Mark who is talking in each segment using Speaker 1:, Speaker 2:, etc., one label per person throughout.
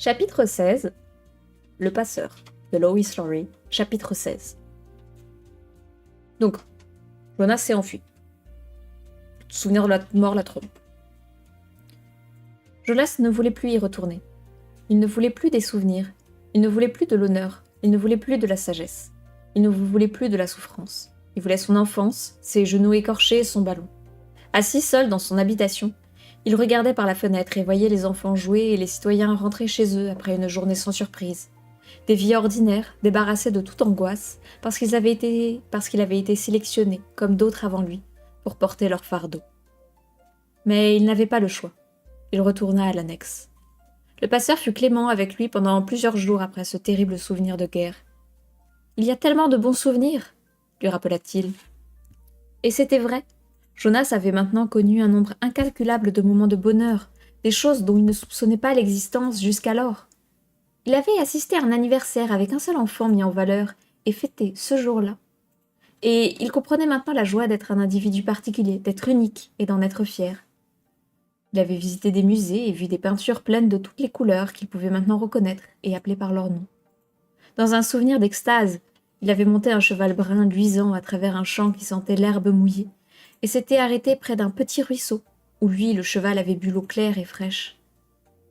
Speaker 1: Chapitre 16. Le passeur de Lois Lowry. Chapitre 16. Donc, Jonas s'est enfui. Souvenir de la mort la trompe. Jonas ne voulait plus y retourner. Il ne voulait plus des souvenirs. Il ne voulait plus de l'honneur. Il ne voulait plus de la sagesse. Il ne voulait plus de la souffrance. Il voulait son enfance, ses genoux écorchés et son ballon. Assis seul dans son habitation, il regardait par la fenêtre et voyait les enfants jouer et les citoyens rentrer chez eux après une journée sans surprise. Des vies ordinaires, débarrassés de toute angoisse, parce qu'il avait été sélectionné, comme d'autres avant lui, pour porter leur fardeau. Mais il n'avait pas le choix. Il retourna à l'annexe. Le passeur fut clément avec lui pendant plusieurs jours après ce terrible souvenir de guerre. « Il y a tellement de bons souvenirs !» lui rappela-t-il. Et c'était vrai. Jonas avait maintenant connu un nombre incalculable de moments de bonheur, des choses dont il ne soupçonnait pas l'existence jusqu'alors. Il avait assisté à un anniversaire avec un seul enfant mis en valeur et fêté ce jour-là. Et il comprenait maintenant la joie d'être un individu particulier, d'être unique et d'en être fier. Il avait visité des musées et vu des peintures pleines de toutes les couleurs qu'il pouvait maintenant reconnaître et appeler par leur nom. Dans un souvenir d'extase, il avait monté un cheval brun luisant à travers un champ qui sentait l'herbe mouillée et s'était arrêté près d'un petit ruisseau où lui, le cheval, avait bu l'eau claire et fraîche.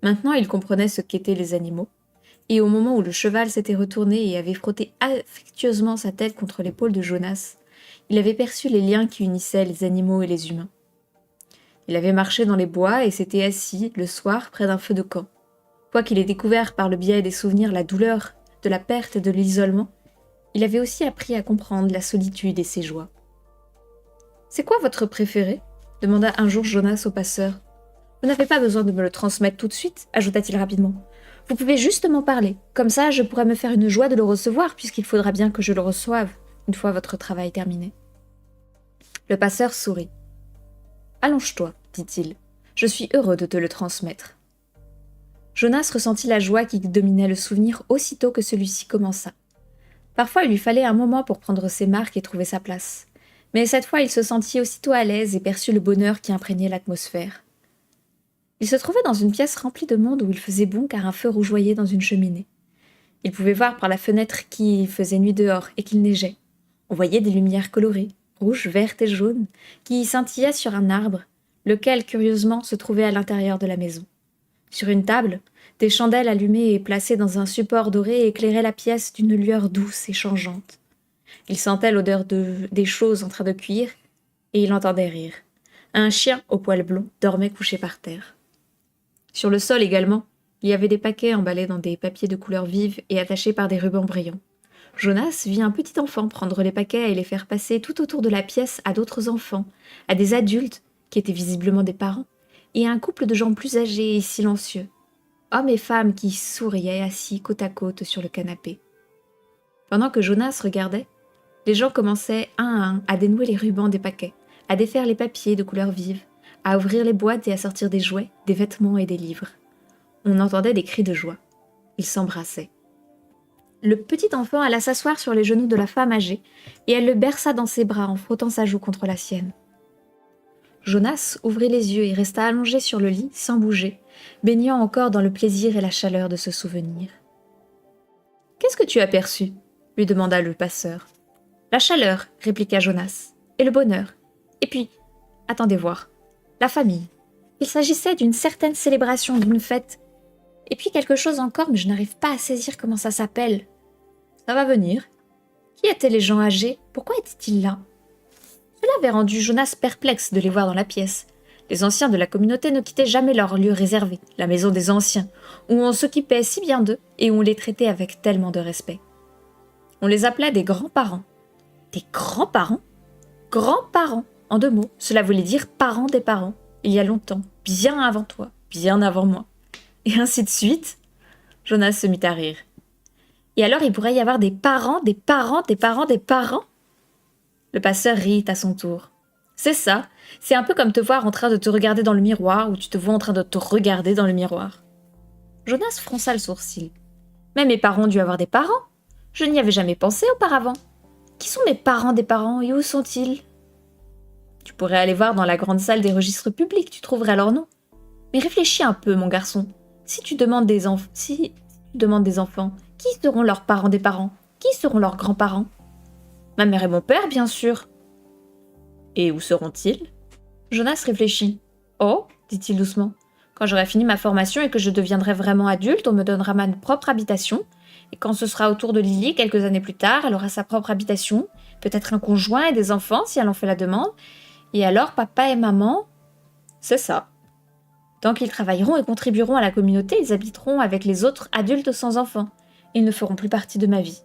Speaker 1: Maintenant, il comprenait ce qu'étaient les animaux, et au moment où le cheval s'était retourné et avait frotté affectueusement sa tête contre l'épaule de Jonas, il avait perçu les liens qui unissaient les animaux et les humains. Il avait marché dans les bois et s'était assis, le soir, près d'un feu de camp. Quoiqu'il ait découvert par le biais des souvenirs la douleur de la perte et de l'isolement, il avait aussi appris à comprendre la solitude et ses joies. « C'est quoi votre préféré ?» demanda un jour Jonas au passeur. « Vous n'avez pas besoin de me le transmettre tout de suite, ajouta-t-il rapidement. Vous pouvez juste m'en parler. Comme ça, je pourrai me faire une joie de le recevoir, puisqu'il faudra bien que je le reçoive, une fois votre travail terminé. » Le passeur sourit. « Allonge-toi, dit-il. Je suis heureux de te le transmettre. » Jonas ressentit la joie qui dominait le souvenir aussitôt que celui-ci commença. Parfois, il lui fallait un moment pour prendre ses marques et trouver sa place. Mais cette fois, il se sentit aussitôt à l'aise et perçut le bonheur qui imprégnait l'atmosphère. Il se trouvait dans une pièce remplie de monde où il faisait bon car un feu rougeoyait dans une cheminée. Il pouvait voir par la fenêtre qu'il faisait nuit dehors et qu'il neigeait. On voyait des lumières colorées, rouges, vertes et jaunes, qui scintillaient sur un arbre, lequel, curieusement, se trouvait à l'intérieur de la maison. Sur une table, des chandelles allumées et placées dans un support doré éclairaient la pièce d'une lueur douce et changeante. Il sentait l'odeur des choses en train de cuire, et il entendait rire. Un chien au poil blond dormait couché par terre. Sur le sol également, il y avait des paquets emballés dans des papiers de couleur vive et attachés par des rubans brillants. Jonas vit un petit enfant prendre les paquets et les faire passer tout autour de la pièce à d'autres enfants, à des adultes, qui étaient visiblement des parents, et à un couple de gens plus âgés et silencieux, hommes et femmes qui souriaient assis côte à côte sur le canapé. Pendant que Jonas regardait, les gens commençaient un à un à dénouer les rubans des paquets, à défaire les papiers de couleur vive, à ouvrir les boîtes et à sortir des jouets, des vêtements et des livres. On entendait des cris de joie. Ils s'embrassaient. Le petit enfant alla s'asseoir sur les genoux de la femme âgée, et elle le berça dans ses bras en frottant sa joue contre la sienne. Jonas ouvrit les yeux et resta allongé sur le lit, sans bouger, baignant encore dans le plaisir et la chaleur de ce souvenir. « Qu'est-ce que tu as perçu ?» lui demanda le passeur. « La chaleur, » répliqua Jonas, « et le bonheur. Et puis, attendez voir, la famille. Il s'agissait d'une certaine célébration, d'une fête. Et puis quelque chose encore, mais je n'arrive pas à saisir comment ça s'appelle. Ça va venir. Qui étaient les gens âgés? Pourquoi étaient-ils là? Cela avait rendu Jonas perplexe de les voir dans la pièce. Les anciens de la communauté ne quittaient jamais leur lieu réservé, la maison des anciens, où on s'occupait si bien d'eux et où on les traitait avec tellement de respect. On les appelait des grands-parents. Des grands-parents? Grands-parents, en 2 mots, cela voulait dire parents des parents, il y a longtemps, bien avant toi, bien avant moi. Et ainsi de suite. Jonas se mit à rire. Et alors il pourrait y avoir des parents, des parents, des parents, des parents? Le passeur rit à son tour. C'est ça, c'est un peu comme te voir en train de te regarder dans le miroir ou tu te vois en train de te regarder dans le miroir. Jonas fronça le sourcil. Mais mes parents ont dû avoir des parents. Je n'y avais jamais pensé auparavant. Qui sont mes parents des parents et où sont-ils? Tu pourrais aller voir dans la grande salle des registres publics, tu trouverais leur nom. Mais réfléchis un peu, mon garçon. Si tu demandes des enfants, qui seront leurs parents des parents? Qui seront leurs grands-parents? Ma mère et mon père, bien sûr. Et où seront-ils? Jonas réfléchit. Oh, dit-il doucement. Quand j'aurai fini ma formation et que je deviendrai vraiment adulte, on me donnera ma propre habitation. Et quand ce sera au tour de Lily, quelques années plus tard, elle aura sa propre habitation, peut-être un conjoint et des enfants si elle en fait la demande. Et alors, papa et maman, c'est ça. Tant qu'ils travailleront et contribueront à la communauté, ils habiteront avec les autres adultes sans enfants. Ils ne feront plus partie de ma vie.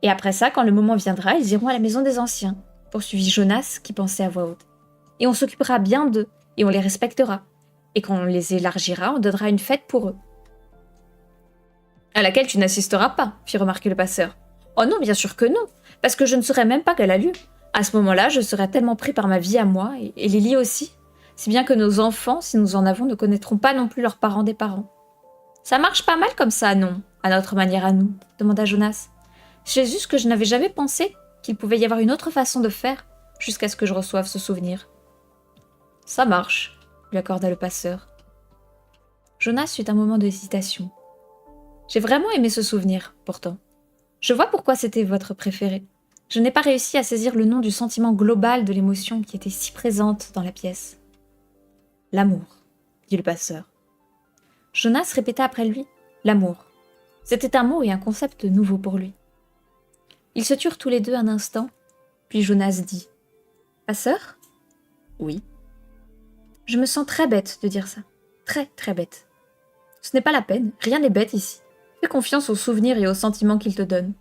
Speaker 1: Et après ça, quand le moment viendra, ils iront à la maison des anciens, poursuivit Jonas, qui pensait à voix haute. Et on s'occupera bien d'eux, et on les respectera. Et quand on les élargira, on donnera une fête pour eux. À laquelle tu n'assisteras pas, fit remarquer le passeur. Oh non, bien sûr que non, parce que je ne saurais même pas qu'elle a lieu. À ce moment-là, je serais tellement pris par ma vie à moi, et Lily aussi, si bien que nos enfants, si nous en avons, ne connaîtront pas non plus leurs parents des parents. Ça marche pas mal comme ça, non? À notre manière à nous, demanda Jonas. C'est juste que je n'avais jamais pensé qu'il pouvait y avoir une autre façon de faire, jusqu'à ce que je reçoive ce souvenir. Ça marche, lui accorda le passeur. Jonas eut un moment d'hésitation. J'ai vraiment aimé ce souvenir, pourtant. Je vois pourquoi c'était votre préféré. Je n'ai pas réussi à saisir le nom du sentiment global de l'émotion qui était si présente dans la pièce. L'amour, dit le passeur. Jonas répéta après lui, l'amour. C'était un mot et un concept nouveau pour lui. Ils se turent tous les deux un instant, puis Jonas dit « Passeur ?»« Oui. » « Je me sens très bête de dire ça. Très, très bête. Ce n'est pas la peine, rien n'est bête ici. Fais confiance aux souvenirs et aux sentiments qu'ils te donnent. »«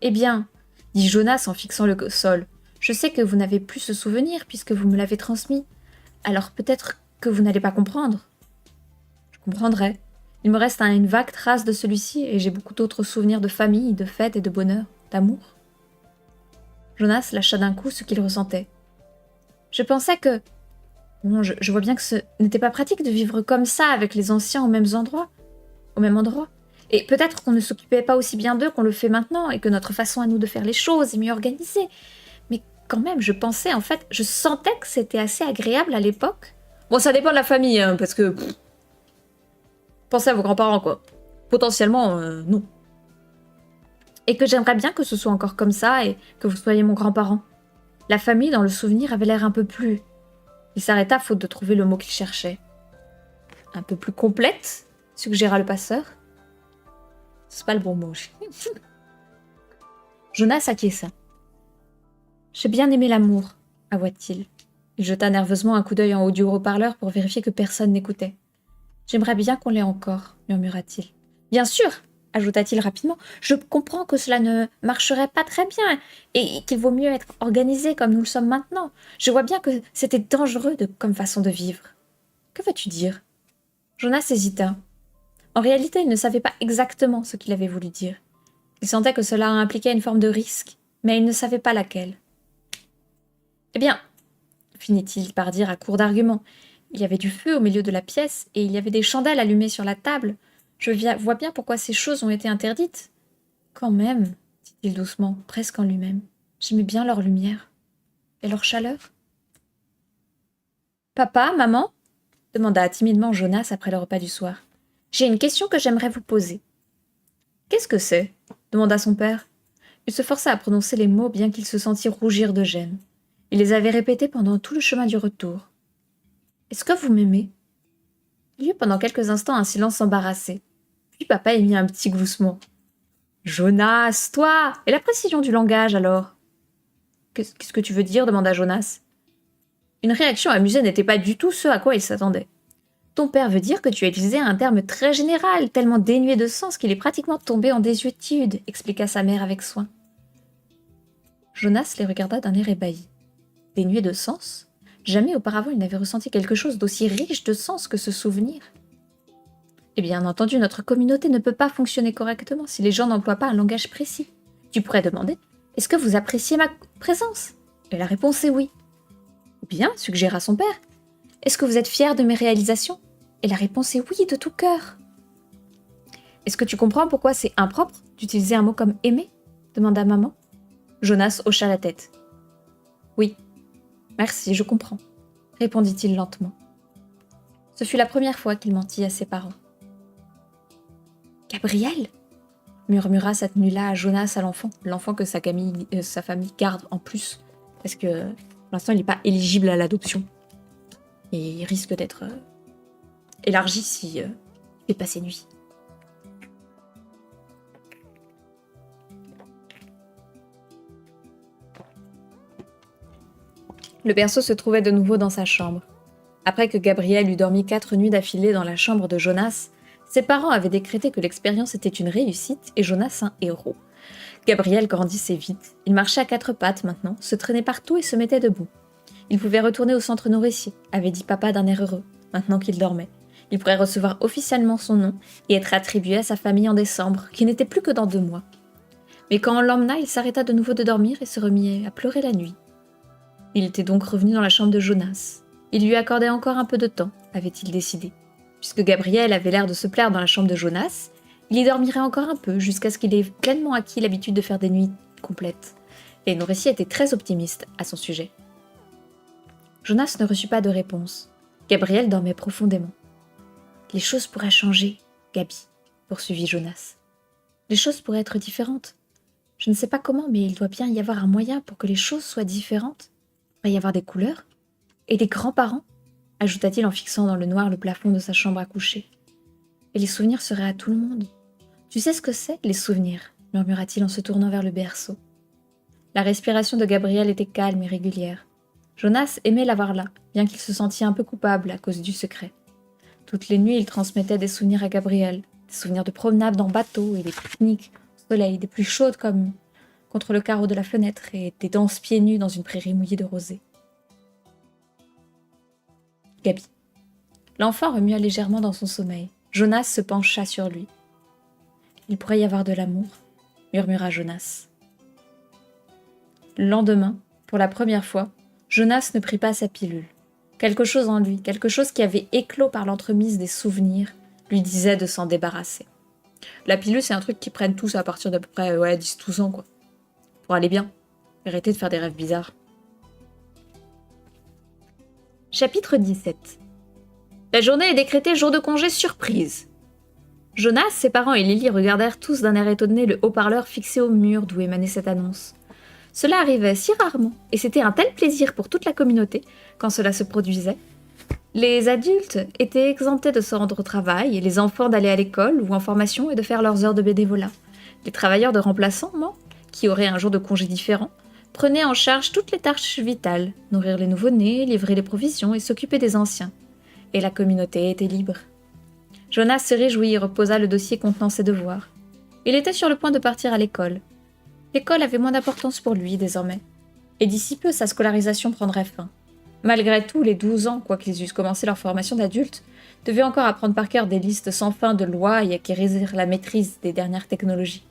Speaker 1: Eh bien, » dit Jonas en fixant le sol, « je sais que vous n'avez plus ce souvenir puisque vous me l'avez transmis. Alors peut-être que vous n'allez pas comprendre. » « Je comprendrai. Il me reste une vague trace de celui-ci et j'ai beaucoup d'autres souvenirs de famille, de fêtes et de bonheur, d'amour. » Jonas lâcha d'un coup ce qu'il ressentait. « Je pensais que... Bon, je vois bien que ce n'était pas pratique de vivre comme ça avec les anciens au même endroit. Et peut-être qu'on ne s'occupait pas aussi bien d'eux qu'on le fait maintenant et que notre façon à nous de faire les choses est mieux organisée. Mais quand même, je pensais, en fait, je sentais que c'était assez agréable à l'époque. Bon, ça dépend de la famille, hein, parce que... pensez à vos grands-parents, quoi. Potentiellement, non. Et que j'aimerais bien que ce soit encore comme ça et que vous soyez mon grand-parent. La famille, dans le souvenir, avait l'air un peu plus... Il s'arrêta faute de trouver le mot qu'il cherchait. Un peu plus complète, suggéra le passeur. C'est pas le bon mot. Jonas acquiesça. J'ai bien aimé l'amour, avoua-t-il. Il jeta nerveusement un coup d'œil en haut du haut-parleur pour vérifier que personne n'écoutait. J'aimerais bien qu'on l'ait encore, murmura-t-il. Bien sûr, ajouta-t-il rapidement, je comprends que cela ne marcherait pas très bien et qu'il vaut mieux être organisé comme nous le sommes maintenant. Je vois bien que c'était dangereux comme façon de vivre. Que veux-tu dire? Jonas hésita. En réalité, il ne savait pas exactement ce qu'il avait voulu dire. Il sentait que cela impliquait une forme de risque, mais il ne savait pas laquelle. Eh bien, finit-il par dire à court d'arguments, il y avait du feu au milieu de la pièce et il y avait des chandelles allumées sur la table. Je vois bien pourquoi ces choses ont été interdites. Quand même, dit-il doucement, presque en lui-même, j'aimais bien leur lumière. Et leur chaleur. Papa, maman demanda timidement Jonas après le repas du soir. J'ai une question que j'aimerais vous poser. Qu'est-ce que c'est demanda son père. Il se força à prononcer les mots bien qu'il se sentît rougir de gêne. Il les avait répétés pendant tout le chemin du retour. Est-ce que vous m'aimez? Il y eut pendant quelques instants un silence embarrassé. Puis papa émit un petit gloussement. Jonas, toi! Et la précision du langage, alors? Qu'est-ce que tu veux dire? Demanda Jonas. Une réaction amusée n'était pas du tout ce à quoi il s'attendait. Ton père veut dire que tu as utilisé un terme très général, tellement dénué de sens qu'il est pratiquement tombé en désuétude, expliqua sa mère avec soin. Jonas les regarda d'un air ébahi. Dénué de sens? Jamais auparavant il n'avait ressenti quelque chose d'aussi riche de sens que ce souvenir. Et bien entendu, notre communauté ne peut pas fonctionner correctement si les gens n'emploient pas un langage précis. Tu pourrais demander « Est-ce que vous appréciez ma présence ?» Et la réponse est oui. Ou bien, suggéra son père, « Est-ce que vous êtes fier de mes réalisations ?» Et la réponse est oui, de tout cœur. « Est-ce que tu comprends pourquoi c'est impropre d'utiliser un mot comme « aimer » demanda maman. Jonas hocha la tête. « Oui, merci, je comprends, » répondit-il lentement. Ce fut la première fois qu'il mentit à ses parents. Gabriel ?» murmura cette nuit-là à Jonas, à l'enfant que sa famille garde en plus, parce que pour l'instant il n'est pas éligible à l'adoption. Et il risque d'être élargi si il fait passer nuit. Le berceau se trouvait de nouveau dans sa chambre. Après que Gabriel eut dormi 4 nuits d'affilée dans la chambre de Jonas, ses parents avaient décrété que l'expérience était une réussite et Jonas un héros. Gabriel grandissait vite. Il marchait à 4 pattes maintenant, se traînait partout et se mettait debout. Il pouvait retourner au centre nourricier, avait dit papa d'un air heureux, maintenant qu'il dormait. Il pourrait recevoir officiellement son nom et être attribué à sa famille en décembre, qui n'était plus que dans 2 mois. Mais quand on l'emmena, il s'arrêta de nouveau de dormir et se remit à pleurer la nuit. Il était donc revenu dans la chambre de Jonas. Il lui accordait encore un peu de temps, avait-il décidé. Puisque Gabriel avait l'air de se plaire dans la chambre de Jonas, il y dormirait encore un peu jusqu'à ce qu'il ait pleinement acquis l'habitude de faire des nuits complètes. Et le nourricier était très optimiste à son sujet. Jonas ne reçut pas de réponse. Gabriel dormait profondément. « Les choses pourraient changer, Gabi, » poursuivit Jonas. « Les choses pourraient être différentes. Je ne sais pas comment, mais il doit bien y avoir un moyen pour que les choses soient différentes. Il pourrait y avoir des couleurs. Et des grands-parents, ajouta-t-il en fixant dans le noir le plafond de sa chambre à coucher. Et les souvenirs seraient à tout le monde. Tu sais ce que c'est, les souvenirs, murmura-t-il en se tournant vers le berceau. La respiration de Gabriel était calme et régulière. Jonas aimait l'avoir là, bien qu'il se sentît un peu coupable à cause du secret. Toutes les nuits, il transmettait des souvenirs à Gabriel, des souvenirs de promenades en bateau et des pique-niques au soleil, des pluies chaudes comme contre le carreau de la fenêtre et des danses pieds nus dans une prairie mouillée de rosée. Gabi. L'enfant remua légèrement dans son sommeil. Jonas se pencha sur lui. « Il pourrait y avoir de l'amour, » murmura Jonas. Le lendemain, pour la première fois, Jonas ne prit pas sa pilule. Quelque chose en lui, quelque chose qui avait éclos par l'entremise des souvenirs, lui disait de s'en débarrasser. La pilule, c'est un truc qu'ils prennent tous à partir d'à peu près 10-12 ans, quoi. Pour aller bien. Arrêter de faire des rêves bizarres. Chapitre 17. La journée est décrétée jour de congé surprise. Jonas, ses parents et Lily regardèrent tous d'un air étonné le haut-parleur fixé au mur d'où émanait cette annonce. Cela arrivait si rarement, et c'était un tel plaisir pour toute la communauté quand cela se produisait. Les adultes étaient exemptés de se rendre au travail, et les enfants d'aller à l'école ou en formation et de faire leurs heures de bénévolat. Les travailleurs de remplacement, qui auraient un jour de congé différent, prenaient en charge toutes les tâches vitales, nourrir les nouveau-nés, livrer les provisions et s'occuper des anciens. Et la communauté était libre. Jonas se réjouit et reposa le dossier contenant ses devoirs. Il était sur le point de partir à l'école. L'école avait moins d'importance pour lui désormais. Et d'ici peu, sa scolarisation prendrait fin. Malgré tout, les 12 ans, quoiqu'ils eussent commencé leur formation d'adultes, devaient encore apprendre par cœur des listes sans fin de lois et acquérir la maîtrise des dernières technologies.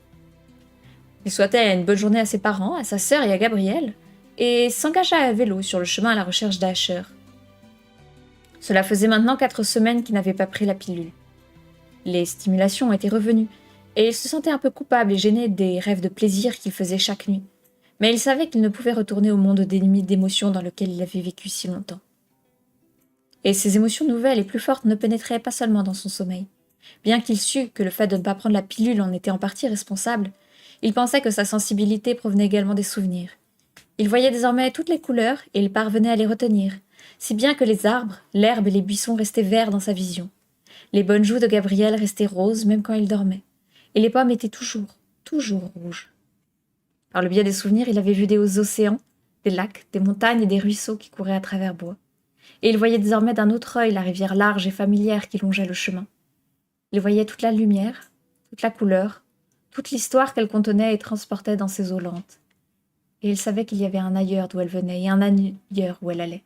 Speaker 1: Il souhaitait une bonne journée à ses parents, à sa sœur et à Gabriel, et s'engagea à vélo sur le chemin à la recherche d'Asher. Cela faisait maintenant 4 semaines qu'il n'avait pas pris la pilule. Les stimulations étaient revenues, et il se sentait un peu coupable et gêné des rêves de plaisir qu'il faisait chaque nuit. Mais il savait qu'il ne pouvait retourner au monde dénué d'émotions dans lequel il avait vécu si longtemps. Et ces émotions nouvelles et plus fortes ne pénétraient pas seulement dans son sommeil. Bien qu'il sût que le fait de ne pas prendre la pilule en était en partie responsable, il pensait que sa sensibilité provenait également des souvenirs. Il voyait désormais toutes les couleurs et il parvenait à les retenir, si bien que les arbres, l'herbe et les buissons restaient verts dans sa vision. Les bonnes joues de Gabriel restaient roses même quand il dormait, et les pommes étaient toujours rouges. Par le biais des souvenirs, il avait vu des océans, des lacs, des montagnes et des ruisseaux qui couraient à travers bois. Et il voyait désormais d'un autre œil la rivière large et familière qui longeait le chemin. Il voyait toute la lumière, toute la couleur, toute l'histoire qu'elle contenait et transportait dans ses eaux lentes. Et il savait qu'il y avait un ailleurs d'où elle venait et un ailleurs où elle allait.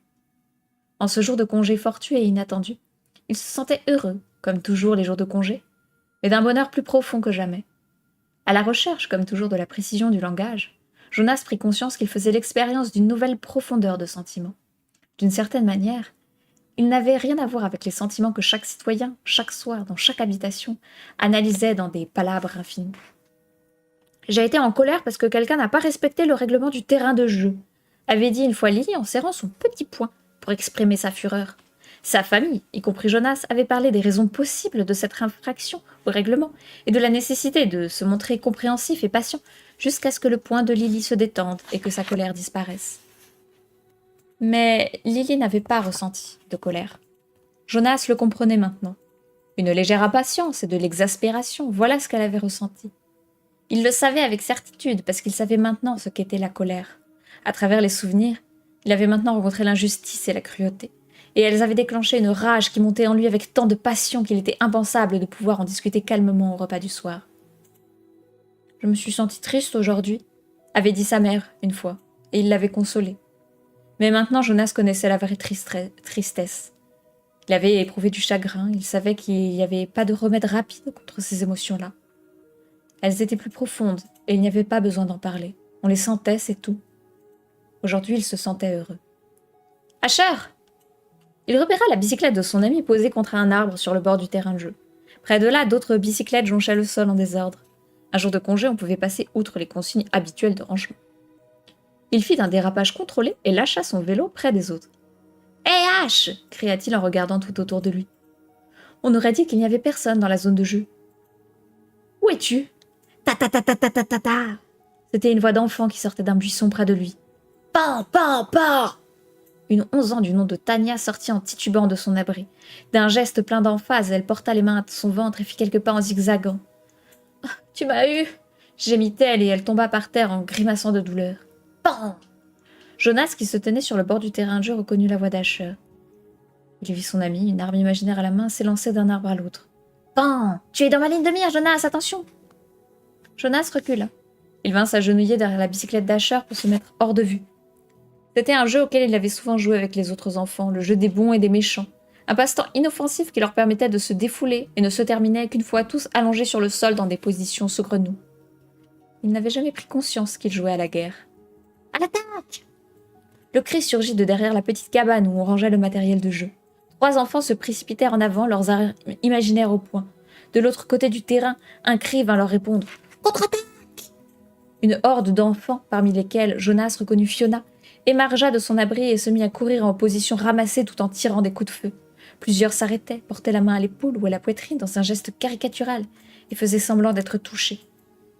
Speaker 1: En ce jour de congé fortuit et inattendu, il se sentait heureux, comme toujours les jours de congé, mais d'un bonheur plus profond que jamais. À la recherche, comme toujours, de la précision du langage, Jonas prit conscience qu'il faisait l'expérience d'une nouvelle profondeur de sentiments. D'une certaine manière, il n'avait rien à voir avec les sentiments que chaque citoyen, chaque soir, dans chaque habitation, analysait dans des palabres infinies. « J'ai été en colère parce que quelqu'un n'a pas respecté le règlement du terrain de jeu », avait dit une fois Lily en serrant son petit poing pour exprimer sa fureur. Sa famille, y compris Jonas, avait parlé des raisons possibles de cette infraction au règlement et de la nécessité de se montrer compréhensif et patient jusqu'à ce que le poing de Lily se détende et que sa colère disparaisse. Mais Lily n'avait pas ressenti de colère. Jonas le comprenait maintenant. Une légère impatience et de l'exaspération, voilà ce qu'elle avait ressenti. Il le savait avec certitude parce qu'il savait maintenant ce qu'était la colère. À travers les souvenirs, il avait maintenant rencontré l'injustice et la cruauté. Et elles avaient déclenché une rage qui montait en lui avec tant de passion qu'il était impensable de pouvoir en discuter calmement au repas du soir. « Je me suis sentie triste aujourd'hui », avait dit sa mère une fois, et il l'avait consolée. Mais maintenant Jonas connaissait la vraie tristesse. Il avait éprouvé du chagrin, il savait qu'il n'y avait pas de remède rapide contre ces émotions-là. Elles étaient plus profondes, et il n'y avait pas besoin d'en parler. On les sentait, c'est tout. Aujourd'hui, il se sentait heureux. « Asher !» Il repéra la bicyclette de son ami posée contre un arbre sur le bord du terrain de jeu. Près de là, d'autres bicyclettes jonchaient le sol en désordre. Un jour de congé, on pouvait passer outre les consignes habituelles de rangement. Il fit un dérapage contrôlé et lâcha son vélo près des autres. « Hé Ash !» cria-t-il en regardant tout autour de lui. On aurait dit qu'il n'y avait personne dans la zone de jeu. « Où es-tu ?»« Ta ta ta ta ta ta ta ta !» C'était une voix d'enfant qui sortait d'un buisson près de lui. « Pan, pan, pan !» Une 11 ans du nom de Tania sortit en titubant de son abri. D'un geste plein d'emphase, elle porta les mains à son ventre et fit quelques pas en zigzagant. « Ah, tu m'as eu !» gémit-elle et elle tomba par terre en grimaçant de douleur. « Pan !» Jonas, qui se tenait sur le bord du terrain de jeu, reconnut la voix d'Asher. Il vit son ami, une arme imaginaire à la main, s'élancer d'un arbre à l'autre. « Pan ! Tu es dans ma ligne de mire, Jonas, attention !» Jonas recula. Il vint s'agenouiller derrière la bicyclette d'Asher pour se mettre hors de vue. C'était un jeu auquel il avait souvent joué avec les autres enfants, le jeu des bons et des méchants. Un passe-temps inoffensif qui leur permettait de se défouler et ne se terminait qu'une fois tous allongés sur le sol dans des positions saugrenues. Il n'avait jamais pris conscience qu'il jouait à la guerre. « À l'attaque !» Le cri surgit de derrière la petite cabane où on rangeait le matériel de jeu. 3 enfants se précipitèrent en avant, leurs armes imaginaires au poing. De l'autre côté du terrain, un cri vint leur répondre. « Contre-attaque !» Une horde d'enfants, parmi lesquels Jonas reconnut Fiona, émargea de son abri et se mit à courir en position ramassée tout en tirant des coups de feu. Plusieurs s'arrêtaient, portaient la main à l'épaule ou à la poitrine dans un geste caricatural et faisaient semblant d'être touchés.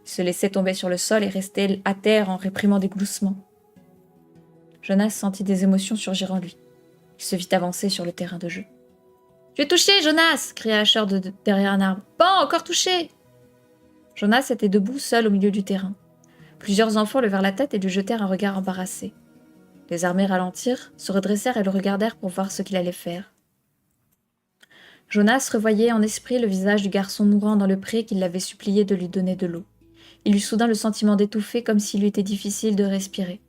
Speaker 1: Ils se laissaient tomber sur le sol et restaient à terre en réprimant des gloussements. Jonas sentit des émotions surgir en lui. Il se vit avancer sur le terrain de jeu. « Tu es touché, Jonas !» cria Asher derrière un arbre. « Bon, encore touché !» Jonas était debout, seul au milieu du terrain. Plusieurs enfants levèrent la tête et lui jetèrent un regard embarrassé. Les armées ralentirent, se redressèrent et le regardèrent pour voir ce qu'il allait faire. Jonas revoyait en esprit le visage du garçon mourant dans le pré qui l'avait supplié de lui donner de l'eau. Il eut soudain le sentiment d'étouffer comme s'il lui était difficile de respirer.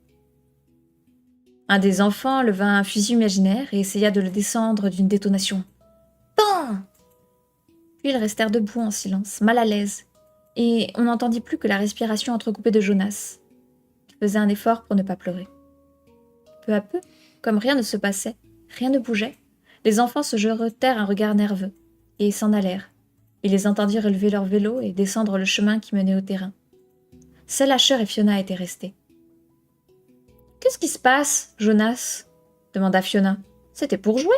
Speaker 1: Un des enfants leva un fusil imaginaire et essaya de le descendre d'une détonation. « Pan !» Puis ils restèrent debout en silence, mal à l'aise, et on n'entendit plus que la respiration entrecoupée de Jonas. Il faisait un effort pour ne pas pleurer. Peu à peu, comme rien ne se passait, rien ne bougeait, les enfants se jetèrent un regard nerveux, et s'en allèrent. Il les entendit relever leur vélo et descendre le chemin qui menait au terrain. Seuls Asher et Fiona étaient restés. « Qu'est-ce qui se passe, Jonas ?» demanda Fiona. « C'était pour jouer. »«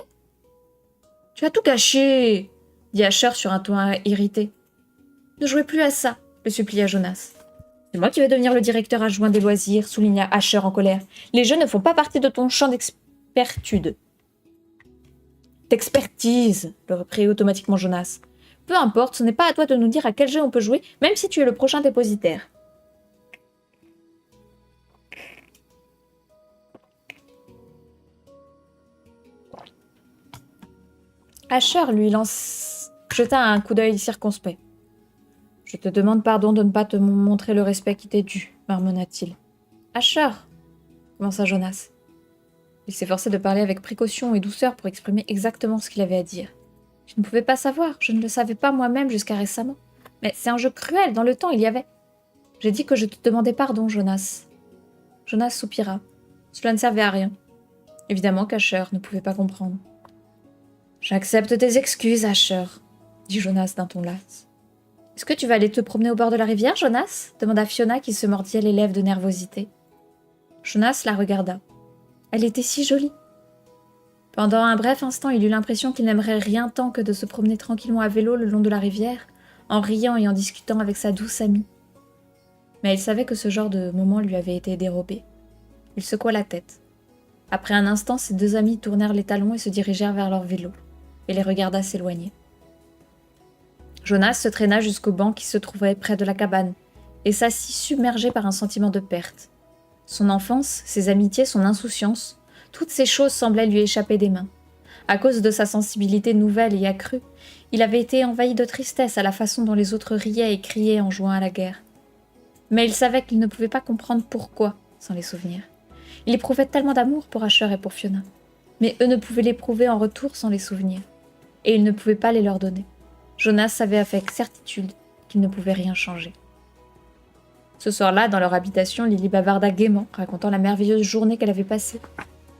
Speaker 1: Tu as tout gâché !» dit Asher sur un ton irrité. « Ne jouez plus à ça !» le supplia Jonas. « C'est moi qui vais devenir le directeur adjoint des loisirs !» souligna Asher en colère. « Les jeux ne font pas partie de ton champ d'expertise. » « D'expertise !» le reprit automatiquement Jonas. « Peu importe, ce n'est pas à toi de nous dire à quel jeu on peut jouer, même si tu es le prochain dépositaire. » Asher lui jeta un coup d'œil circonspect. « Je te demande pardon de ne pas te montrer le respect qui t'est dû, » marmonna-t-il. « Asher !» commença Jonas. Il s'efforçait de parler avec précaution et douceur pour exprimer exactement ce qu'il avait à dire. « Je ne pouvais pas savoir, je ne le savais pas moi-même jusqu'à récemment. Mais c'est un jeu cruel, dans le temps il y avait... » « J'ai dit que je te demandais pardon, Jonas. » Jonas soupira. Cela ne servait à rien. Évidemment qu'Asher ne pouvait pas comprendre. « J'accepte tes excuses, Asher, » dit Jonas d'un ton las. « Est-ce que tu vas aller te promener au bord de la rivière, Jonas ?» demanda Fiona qui se mordit les lèvres de nervosité. Jonas la regarda. Elle était si jolie. Pendant un bref instant, il eut l'impression qu'il n'aimerait rien tant que de se promener tranquillement à vélo le long de la rivière, en riant et en discutant avec sa douce amie. Mais il savait que ce genre de moment lui avait été dérobé. Il secoua la tête. Après un instant, ses deux amis tournèrent les talons et se dirigèrent vers leur vélo, et les regarda s'éloigner. Jonas se traîna jusqu'au banc qui se trouvait près de la cabane, et s'assit submergé par un sentiment de perte. Son enfance, ses amitiés, son insouciance, toutes ces choses semblaient lui échapper des mains. À cause de sa sensibilité nouvelle et accrue, il avait été envahi de tristesse à la façon dont les autres riaient et criaient en jouant à la guerre. Mais il savait qu'il ne pouvait pas comprendre pourquoi, sans les souvenirs. Il éprouvait tellement d'amour pour Asher et pour Fiona. Mais eux ne pouvaient l'éprouver en retour sans les souvenirs. Et il ne pouvait pas les leur donner. Jonas savait avec certitude qu'il ne pouvait rien changer. Ce soir-là, dans leur habitation, Lily bavarda gaiement, racontant la merveilleuse journée qu'elle avait passée.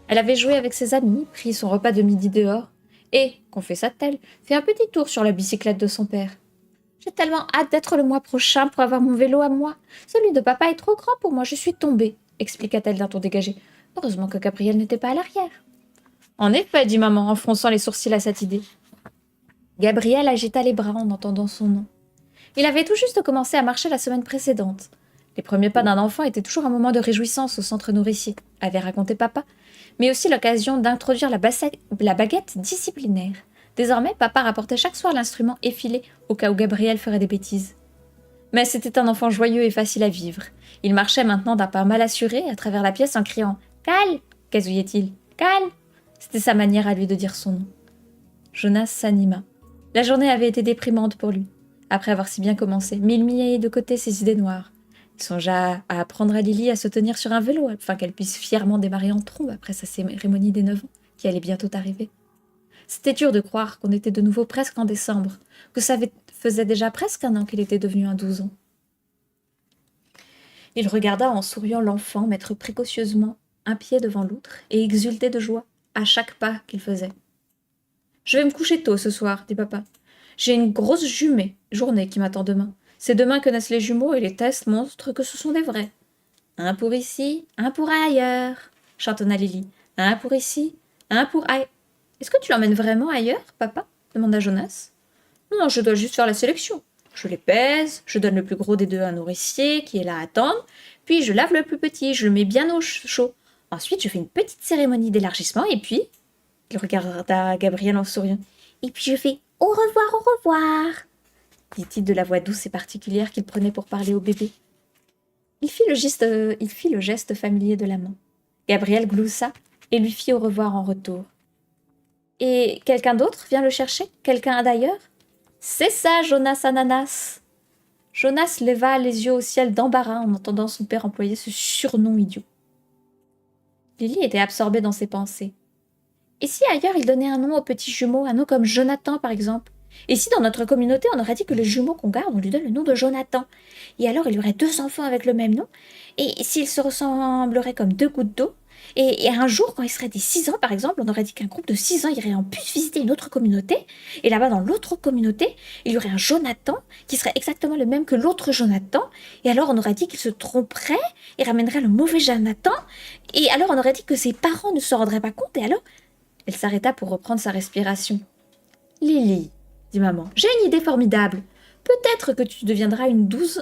Speaker 1: Elle avait joué avec ses amis, pris son repas de midi dehors, et, confessa-t-elle, fait un petit tour sur la bicyclette de son père. « J'ai tellement hâte d'être le mois prochain pour avoir mon vélo à moi. Celui de papa est trop grand pour moi, je suis tombée, » expliqua-t-elle d'un ton dégagé. Heureusement que Gabriel n'était pas à l'arrière. « En effet, dit maman, en fronçant les sourcils à cette idée. » Gabriel agita les bras en entendant son nom. Il avait tout juste commencé à marcher la semaine précédente. Les premiers pas d'un enfant étaient toujours un moment de réjouissance au centre nourricier, avait raconté papa, mais aussi l'occasion d'introduire la baguette disciplinaire. Désormais, papa rapportait chaque soir l'instrument effilé au cas où Gabriel ferait des bêtises. Mais c'était un enfant joyeux et facile à vivre. Il marchait maintenant d'un pas mal assuré à travers la pièce en criant « Cal !» Gazouillait-il. « Cal !» C'était sa manière à lui de dire son nom. Jonas s'anima. La journée avait été déprimante pour lui, après avoir si bien commencé, mais il mit de côté ses idées noires. Il songea à apprendre à Lily à se tenir sur un vélo, afin qu'elle puisse fièrement démarrer en trombe après sa cérémonie des 9 ans, qui allait bientôt arriver. C'était dur de croire qu'on était de nouveau presque en décembre, que ça faisait déjà presque un an qu'il était devenu un 12 ans. Il regarda en souriant l'enfant mettre précautionneusement un pied devant l'autre et exulter de joie à chaque pas qu'il faisait. « Je vais me coucher tôt ce soir, dit papa. J'ai une grosse journée qui m'attend demain. C'est demain que naissent les jumeaux et les tests montrent que ce sont des vrais. Un pour ici, un pour ailleurs, chantonna Lily. Un pour ici, un pour ailleurs. Est-ce que tu l'emmènes vraiment ailleurs, papa demanda Jonas. Non, je dois juste faire la sélection. Je les pèse, je donne le plus gros des deux à un nourricier qui est là à attendre, puis je lave le plus petit, je le mets bien au chaud. Ensuite, je fais une petite cérémonie d'élargissement et puis... Il regarda Gabriel en souriant. Et puis je fais « Au revoir », dit-il de la voix douce et particulière qu'il prenait pour parler au bébé. Il fit le geste familier de la main. Gabriel gloussa et lui fit au revoir en retour. « Et quelqu'un d'autre vient le chercher? Quelqu'un d'ailleurs ?»« C'est ça, Jonas Ananas !» Jonas leva les yeux au ciel d'embarras en entendant son père employer ce surnom idiot. Lily était absorbée dans ses pensées. Et si ailleurs il donnait un nom aux petits jumeaux, un nom comme Jonathan par exemple? Et si dans notre communauté on aurait dit que le jumeau qu'on garde, on lui donne le nom de Jonathan? Et alors il y aurait 2 enfants avec le même nom? Et s'ils se ressembleraient comme 2 gouttes d'eau? Et un jour, quand ils seraient des 6 ans par exemple, on aurait dit qu'un groupe de 6 ans irait en bus visiter une autre communauté, et là-bas dans l'autre communauté, il y aurait un Jonathan qui serait exactement le même que l'autre Jonathan, et alors on aurait dit qu'il se tromperait et ramènerait le mauvais Jonathan, et alors on aurait dit que ses parents ne se rendraient pas compte, et alors... Elle s'arrêta pour reprendre sa respiration. « Lily, dit maman, j'ai une idée formidable. Peut-être que quand tu deviendras une 12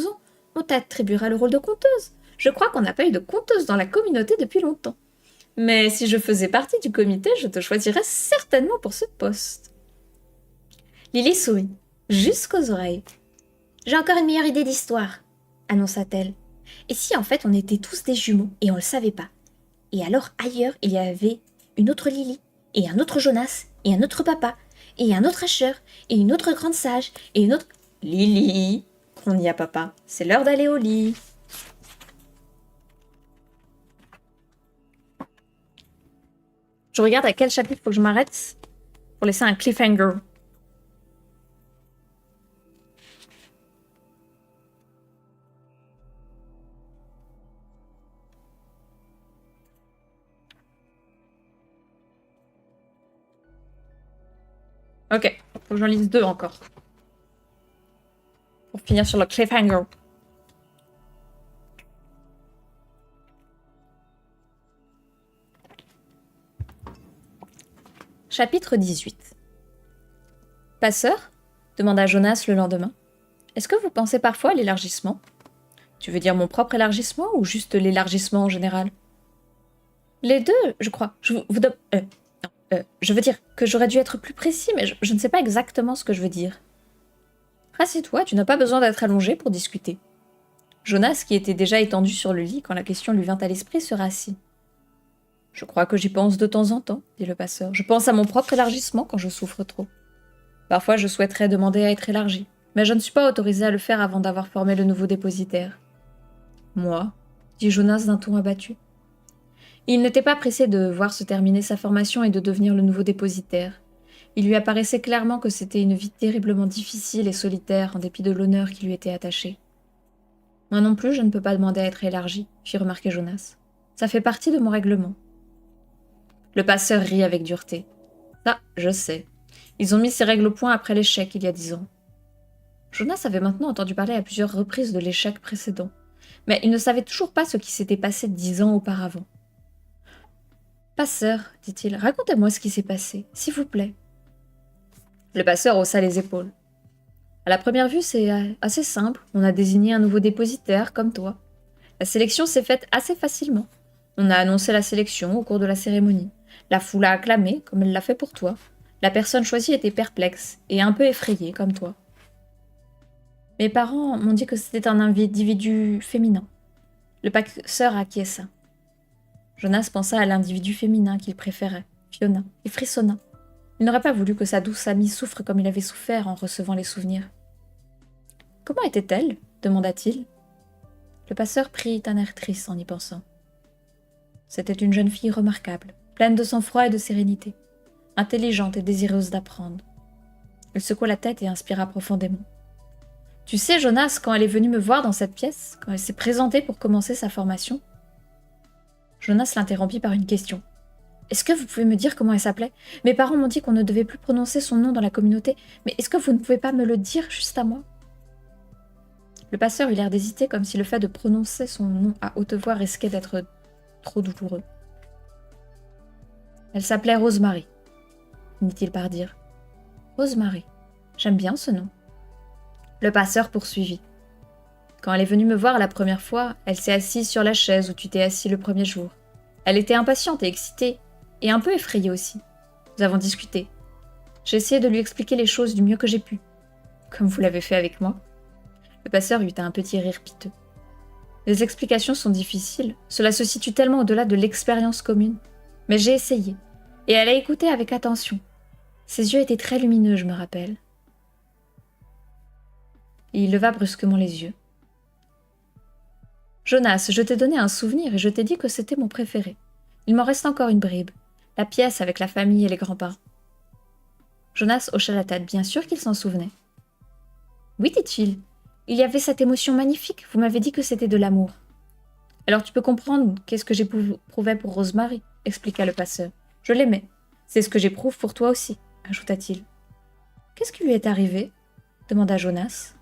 Speaker 1: ans, on t'attribuera le rôle de conteuse. Je crois qu'on n'a pas eu de conteuse dans la communauté depuis longtemps. Mais si je faisais partie du comité, je te choisirais certainement pour ce poste. » Lily sourit, jusqu'aux oreilles. « J'ai encore une meilleure idée d'histoire, annonça-t-elle. Et si en fait on était tous des jumeaux et on le savait pas? Et alors ailleurs, il y avait une autre Lily, et un autre Jonas, et un autre papa, et un autre Asher, et une autre grande sage, et une autre... Lily, grogna papa, c'est l'heure d'aller au lit. Je regarde à quel chapitre faut que je m'arrête pour laisser un cliffhanger. Ok, faut que j'en lise 2 encore. Pour finir sur le cliffhanger. Chapitre 18. Passeur ? Demanda Jonas le lendemain. Est-ce que vous pensez parfois à l'élargissement ? Tu veux dire mon propre élargissement ou juste l'élargissement en général ? Les deux, je crois. Je veux dire que j'aurais dû être plus précis, mais je ne sais pas exactement ce que je veux dire. Rassieds-toi, tu n'as pas besoin d'être allongé pour discuter. Jonas, qui était déjà étendu sur le lit quand la question lui vint à l'esprit, se rassit. Je crois que j'y pense de temps en temps, dit le passeur. Je pense à mon propre élargissement quand je souffre trop. Parfois, je souhaiterais demander à être élargi, mais je ne suis pas autorisé à le faire avant d'avoir formé le nouveau dépositaire. Moi, dit Jonas d'un ton abattu. Il n'était pas pressé de voir se terminer sa formation et de devenir le nouveau dépositaire. Il lui apparaissait clairement que c'était une vie terriblement difficile et solitaire en dépit de l'honneur qui lui était attaché. Moi non plus, je ne peux pas demander à être élargi, fit remarquer Jonas. Ça fait partie de mon règlement. Le passeur rit avec dureté. Ah, je sais. Ils ont mis ces règles au point après l'échec il y a 10 ans. Jonas avait maintenant entendu parler à plusieurs reprises de l'échec précédent, mais il ne savait toujours pas ce qui s'était passé 10 ans auparavant. Passeur, dit-il, racontez-moi ce qui s'est passé, s'il vous plaît. Le passeur haussa les épaules. À la première vue, c'est assez simple. On a désigné un nouveau dépositaire, comme toi. La sélection s'est faite assez facilement. On a annoncé la sélection au cours de la cérémonie. La foule a acclamé, comme elle l'a fait pour toi. La personne choisie était perplexe et un peu effrayée, comme toi. Mes parents m'ont dit que c'était un individu féminin. Le passeur acquiesça. Jonas pensa à l'individu féminin qu'il préférait, Fiona, et frissonna. Il n'aurait pas voulu que sa douce amie souffre comme il avait souffert en recevant les souvenirs. « Comment était-elle » demanda-t-il. Le passeur prit un air triste en y pensant. C'était une jeune fille remarquable, pleine de sang-froid et de sérénité, intelligente et désireuse d'apprendre. Il secoua la tête et inspira profondément. « Tu sais, Jonas, quand elle est venue me voir dans cette pièce, quand elle s'est présentée pour commencer sa formation ?» Jonas l'interrompit par une question. « Est-ce que vous pouvez me dire comment elle s'appelait ? Mes parents m'ont dit qu'on ne devait plus prononcer son nom dans la communauté, mais est-ce que vous ne pouvez pas me le dire juste à moi ?» Le passeur eut l'air d'hésiter comme si le fait de prononcer son nom à haute voix risquait d'être trop douloureux. « Elle s'appelait Rosemary, finit-il par dire. « Rosemary, j'aime bien ce nom. » Le passeur poursuivit. « Quand elle est venue me voir la première fois, elle s'est assise sur la chaise où tu t'es assis le premier jour. Elle était impatiente et excitée, et un peu effrayée aussi. Nous avons discuté. J'ai essayé de lui expliquer les choses du mieux que j'ai pu, comme vous l'avez fait avec moi. » Le passeur eut un petit rire piteux. « Les explications sont difficiles, cela se situe tellement au-delà de l'expérience commune. Mais j'ai essayé, et elle a écouté avec attention. Ses yeux étaient très lumineux, je me rappelle. » Et il leva brusquement les yeux. « Jonas, je t'ai donné un souvenir et je t'ai dit que c'était mon préféré. Il m'en reste encore une bribe, la pièce avec la famille et les grands-parents. » Jonas hocha la tête, bien sûr qu'il s'en souvenait. « Oui, dit-il. Il y avait cette émotion magnifique, vous m'avez dit que c'était de l'amour. »« Alors tu peux comprendre qu'est-ce que j'éprouvais pour Rosemary, » expliqua le passeur. « Je l'aimais. C'est ce que j'éprouve pour toi aussi, » ajouta-t-il. « Qu'est-ce qui lui est arrivé » demanda Jonas.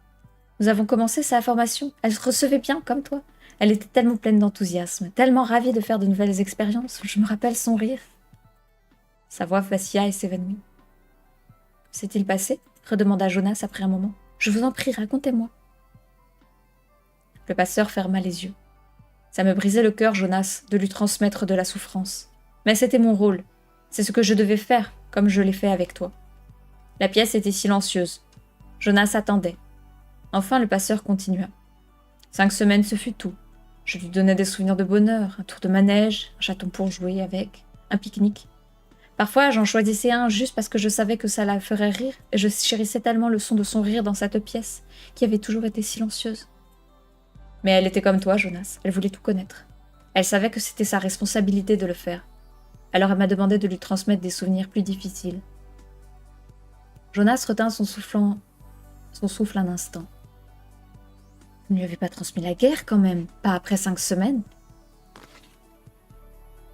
Speaker 1: « Nous avons commencé sa formation. Elle se recevait bien, comme toi. Elle était tellement pleine d'enthousiasme, tellement ravie de faire de nouvelles expériences. Je me rappelle son rire. » Sa voix vacilla et s'évanouit. « Que s'est-il passé » redemanda Jonas après un moment. « Je vous en prie, racontez-moi. » Le passeur ferma les yeux. Ça me brisait le cœur, Jonas, de lui transmettre de la souffrance. Mais c'était mon rôle. C'est ce que je devais faire, comme je l'ai fait avec toi. La pièce était silencieuse. Jonas attendait. Enfin, le passeur continua. 5 semaines, ce fut tout. Je lui donnais des souvenirs de bonheur, un tour de manège, un chaton pour jouer avec, un pique-nique. Parfois, j'en choisissais un juste parce que je savais que ça la ferait rire, et je chérissais tellement le son de son rire dans cette pièce, qui avait toujours été silencieuse. Mais elle était comme toi, Jonas, elle voulait tout connaître. Elle savait que c'était sa responsabilité de le faire. Alors elle m'a demandé de lui transmettre des souvenirs plus difficiles. Jonas retint son souffle un instant. Vous ne lui avez pas transmis la guerre quand même, pas après 5 semaines.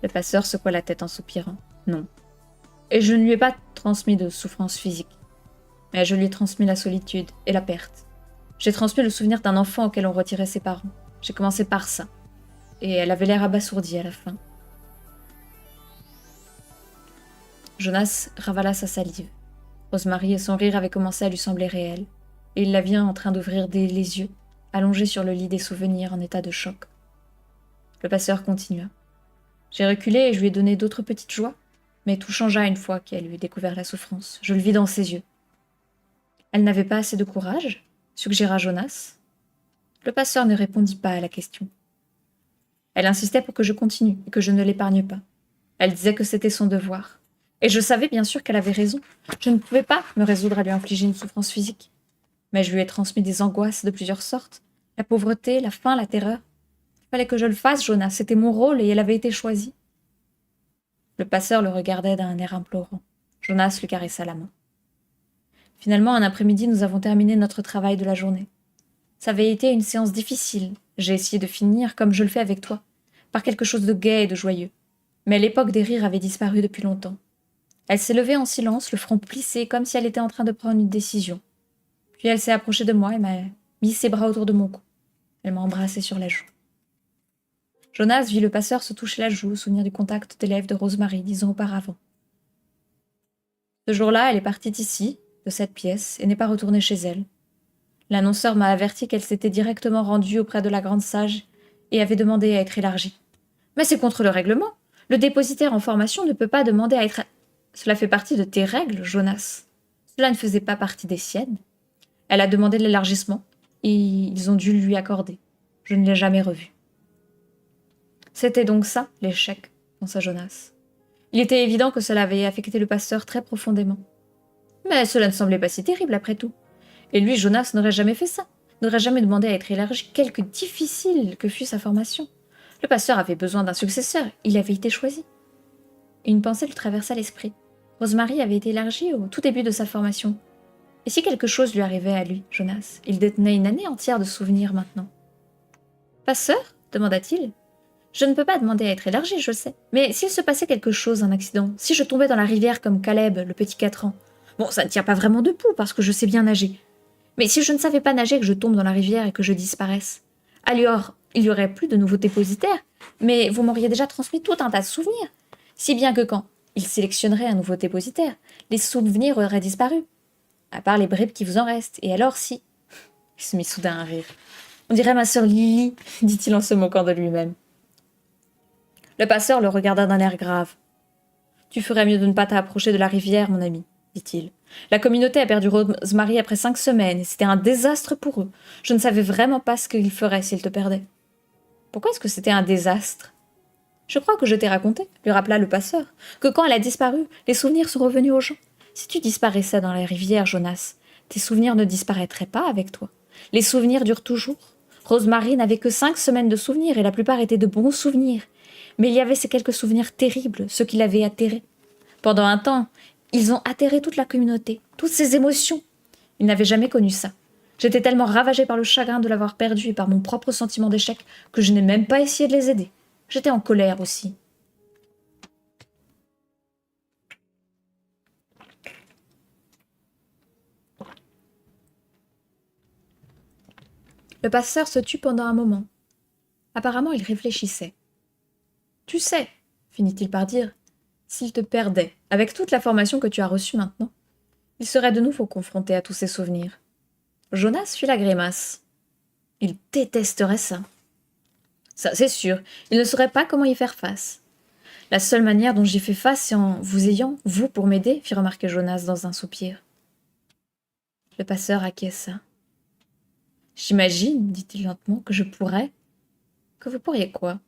Speaker 1: Le passeur secoua la tête en soupirant. Non. Et je ne lui ai pas transmis de souffrance physique. Mais je lui ai transmis la solitude et la perte. J'ai transmis le souvenir d'un enfant auquel on retirait ses parents. J'ai commencé par ça. Et elle avait l'air abasourdie à la fin. Jonas ravala sa salive. Rosemary et son rire avaient commencé à lui sembler réels, et il la vit en train d'ouvrir les yeux, allongée sur le lit des souvenirs en état de choc. Le passeur continua. J'ai reculé et je lui ai donné d'autres petites joies, mais tout changea une fois qu'elle eut découvert la souffrance. Je le vis dans ses yeux. Elle n'avait pas assez de courage, suggéra Jonas. Le passeur ne répondit pas à la question. Elle insistait pour que je continue et que je ne l'épargne pas. Elle disait que c'était son devoir. Et je savais bien sûr qu'elle avait raison. Je ne pouvais pas me résoudre à lui infliger une souffrance physique. Mais je lui ai transmis des angoisses de plusieurs sortes. La pauvreté, la faim, la terreur. Il fallait que je le fasse, Jonas. C'était mon rôle et elle avait été choisie. Le passeur le regardait d'un air implorant. Jonas lui caressa la main. Finalement, un après-midi, nous avons terminé notre travail de la journée. Ça avait été une séance difficile. J'ai essayé de finir, comme je le fais avec toi, par quelque chose de gai et de joyeux. Mais l'époque des rires avait disparu depuis longtemps. Elle s'est levée en silence, le front plissé, comme si elle était en train de prendre une décision. Puis elle s'est approchée de moi et m'a mis ses bras autour de mon cou. Elle m'a embrassée sur la joue. Jonas vit le passeur se toucher la joue au souvenir du contact des lèvres de Rosemary 10 ans auparavant. Ce jour-là, elle est partie d'ici, de cette pièce, et n'est pas retournée chez elle. L'annonceur m'a averti qu'elle s'était directement rendue auprès de la grande sage et avait demandé à être élargie. Mais c'est contre le règlement. Le dépositaire en formation ne peut pas demander à être... Cela fait partie de tes règles, Jonas. Cela ne faisait pas partie des siennes. Elle a demandé de l'élargissement, et ils ont dû lui accorder. Je ne l'ai jamais revu. C'était donc ça, l'échec, pensa Jonas. Il était évident que cela avait affecté le pasteur très profondément. Mais cela ne semblait pas si terrible après tout. Et lui, Jonas, n'aurait jamais fait ça, n'aurait jamais demandé à être élargi, quelque difficile que fût sa formation. Le pasteur avait besoin d'un successeur, il avait été choisi. Une pensée lui traversa l'esprit. Rosemary avait été élargie au tout début de sa formation. Et si quelque chose lui arrivait à lui, Jonas, il détenait une année entière de souvenirs maintenant. « Pasteur » demanda-t-il. « Je ne peux pas demander à être élargi, je sais. Mais s'il se passait quelque chose, un accident, si je tombais dans la rivière comme Caleb, le petit 4 ans, bon, ça ne tient pas vraiment debout parce que je sais bien nager. Mais si je ne savais pas nager, que je tombe dans la rivière et que je disparaisse, alors il y aurait plus de nouveaux dépositaires, mais vous m'auriez déjà transmis tout un tas de souvenirs. Si bien que quand il sélectionnerait un nouveau dépositaire, les souvenirs auraient disparu. À part les bribes qui vous en restent. Et alors si... Il se mit soudain à rire. On dirait ma sœur Lily, dit-il en se moquant de lui-même. Le passeur le regarda d'un air grave. Tu ferais mieux de ne pas t'approcher de la rivière, mon ami, dit-il. La communauté a perdu Rosemary après 5 semaines, et c'était un désastre pour eux. Je ne savais vraiment pas ce qu'ils feraient s'ils te perdaient. Pourquoi est-ce que c'était un désastre? Je crois que je t'ai raconté, lui rappela le passeur, que quand elle a disparu, les souvenirs sont revenus aux gens. Si tu disparaissais dans la rivière, Jonas, tes souvenirs ne disparaîtraient pas avec toi. Les souvenirs durent toujours. Rosemary n'avait que 5 semaines de souvenirs, et la plupart étaient de bons souvenirs. Mais il y avait ces quelques souvenirs terribles, ceux qui l'avaient atterré. Pendant un temps, ils ont atterré toute la communauté, toutes ces émotions. Ils n'avaient jamais connu ça. J'étais tellement ravagée par le chagrin de l'avoir perdu et par mon propre sentiment d'échec que je n'ai même pas essayé de les aider. J'étais en colère aussi. Le passeur se tut pendant un moment. Apparemment, il réfléchissait. « Tu sais, finit-il par dire, s'il te perdait, avec toute la formation que tu as reçue maintenant, il serait de nouveau confronté à tous ses souvenirs. » Jonas fit la grimace. Il détesterait ça. Ça, c'est sûr, il ne saurait pas comment y faire face. La seule manière dont j'y fais face, c'est en vous ayant, vous, pour m'aider, fit remarquer Jonas dans un soupir. Le passeur acquiesça. J'imagine, dit-il lentement, que je pourrais. Que vous pourriez quoi?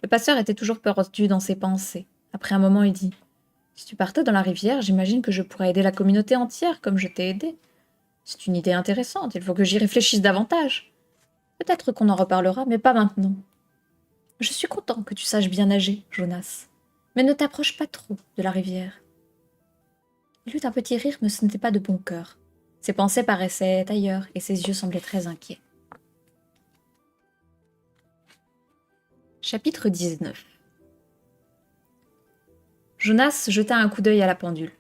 Speaker 1: Le passeur était toujours perdu dans ses pensées. Après un moment, il dit « Si tu partais dans la rivière, j'imagine que je pourrais aider la communauté entière comme je t'ai aidé. C'est une idée intéressante, il faut que j'y réfléchisse davantage. Peut-être qu'on en reparlera, mais pas maintenant. Je suis content que tu saches bien nager, Jonas, mais ne t'approche pas trop de la rivière. » Il eut un petit rire, mais ce n'était pas de bon cœur. Ses pensées paraissaient ailleurs et ses yeux semblaient très inquiets. Chapitre 19. Jonas jeta un coup d'œil à la pendule.